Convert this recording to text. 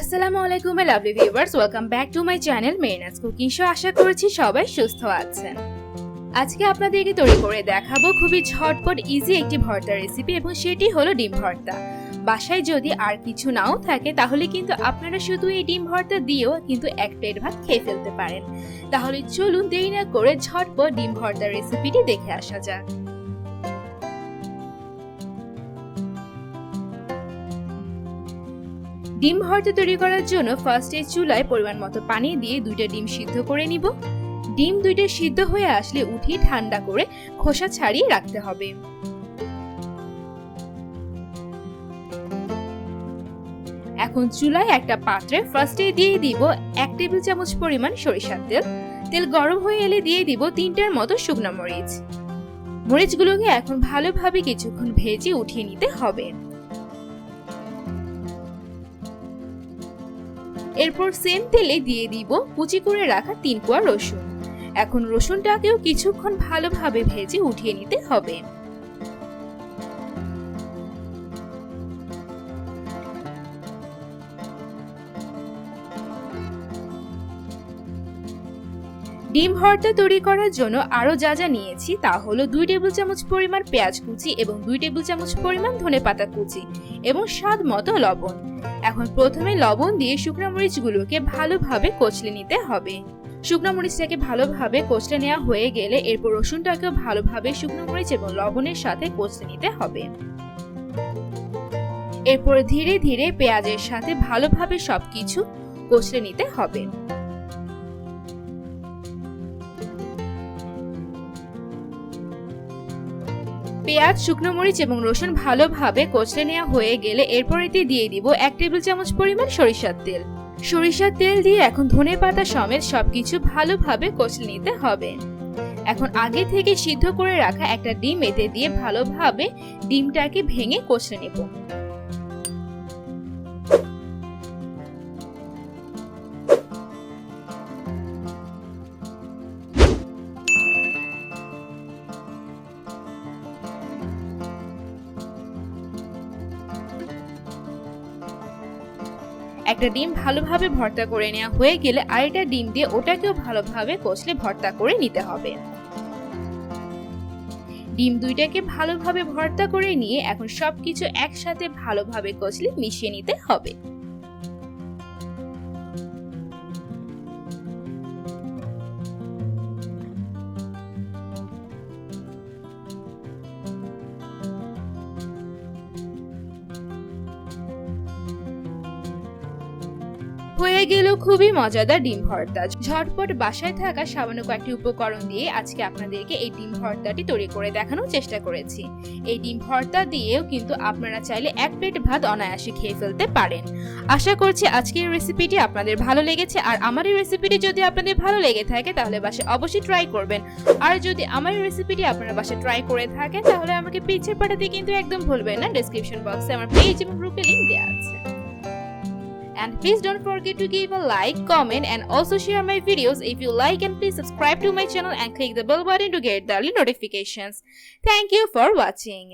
আসসালামু আলাইকুম my lovely viewers, welcome back to my channel Marina's cooking show. আশা করছি সবাই সুস্থ আছেন। আজকে আপনাদেরকে তৈরি করে দেখাবো খুবই ঝটপট ইজি একটি ভর্তা রেসিপি, এবং সেটি হলো ডিম ভর্তা। বাসায় যদি আর কিছু নাও থাকে তাহলে কিন্তু আপনারা শুধু এই ডিম ভর্তা দিয়েও কিন্তু এক প্লেট ভাত খেয়ে ফেলতে পারেন। তাহলে চলুন দেরি না করে ঝটপট ডিম ভর্তা রেসিপিটি দেখে আসা যাক। ডিম ভর্তা তৈরি করার জন্য ফার্স্টে চুলায় পরিমাণ মতো পানি দিয়ে 2টা ডিম সিদ্ধ করে নিব। ডিম 2টা সিদ্ধ হয়ে আসলে উঠিয়ে ঠান্ডা করে খোসা ছাড়িয়ে রাখতে হবে। এখন চুলায় একটা পাত্রে ফার্স্টে দিয়ে দিব 1 টেবিল চামচ পরিমাণ সরিষার তেল। তেল গরম হয়ে এলে দিয়ে দিব 3টার মতো শুকনো মরিচ। মরিচগুলোকে এখন ভালোভাবে কিছুক্ষণ ভেজে উঠিয়ে নিতে হবে। এরপর সেম তেলে দিয়ে দিব কুচি করে রাখা 3 কোয়া রসুন। এখন রসুনটাকেও কিছুক্ষণ ভালোভাবে ভেজে উঠিয়ে নিতে হবে। ডিম ভর্তা তৈরি করার জন্য আরো যা যা নিয়েছি তা হলো 2 টেবিল চামচ পরিমাণ পেঁয়াজ কুচি এবং 2 টেবিল চামচ পরিমাণ ধনেপাতা কুচি এবং স্বাদ মতো লবণ। এখন প্রথমে লবণ দিয়ে শুকনো মরিচগুলোকে ভালোভাবে কচলে নিতে হবে। শুকনো মরিচটাকে ভালোভাবে কচলে নেওয়া হয়ে গেলে এরপর রসুনটাকেও ভালোভাবে শুকনো মরিচ এবং লবণের সাথে কচলে নিতে হবে। এরপর ধীরে ধীরে পেঁয়াজের সাথে ভালোভাবে সবকিছু কচলে নিতে হবে। পেঁয়াজ, শুকনো মরিচ এবং রসুন ভালোভাবে কচলে নেওয়া হয়ে গেলে এরপর এতে দিয়ে দিব 1 টেবিল চামচ পরিমাণ সরিষার তেল। সরিষার তেল দিয়ে এখন ধনেপাতা সমেত সবকিছু ভালোভাবে কচলে নিতে হবে। এখন আগে থেকে সিদ্ধ করে রাখা একটা ডিম এতে দিয়ে ভালোভাবে ডিমটাকে ভেঙে কচলে নেব। একটা ডিম ভালোভাবে ভর্তা করে নেওয়া হয়ে গেলে আরেকটা ডিম দিয়ে ওটাকেও ভালোভাবে কষলে ভর্তা করে নিতে হবে। ডিম 2টাকে ভালোভাবে ভর্তা করে নিয়ে এখন সবকিছু একসাথে ভালোভাবে কষলে মিশিয়ে নিতে হবে। হয়ে গেল খুবই মজাদার ডিম ভর্তা। ঝটপট বাসায় থাকা সামান্য কয়েকটি উপকরণ দিয়ে আজকে আপনাদেরকে এই ডিম ভর্তাটি তৈরি করে দেখানোর চেষ্টা করেছি। এই ডিম ভর্তা দিয়েও কিন্তু আপনারা চাইলে এক প্লেট ভাত অনায়াসে খেয়ে ফেলতে পারেন। আশা করছি আজকের রেসিপিটি আপনাদের ভালো লেগেছে। আর আমার এই রেসিপিটি যদি আপনাদের ভালো লেগে থাকে তাহলে বাসায় অবশ্যই ট্রাই করবেন। আর যদি আমার এই রেসিপিটি আপনারা বাসায় ট্রাই করে থাকেন তাহলে আমাকে পিকচার পাঠাতে কিন্তু একদম ভুলবেন না। ডেসক্রিপশন বক্সে আমার পেজ এবং গ্রুপের লিংক দেওয়া আছে। And please don't forget to give a like, comment and also share my videos if you like, and please subscribe to my channel and click the bell button to get the early notifications. Thank you for watching.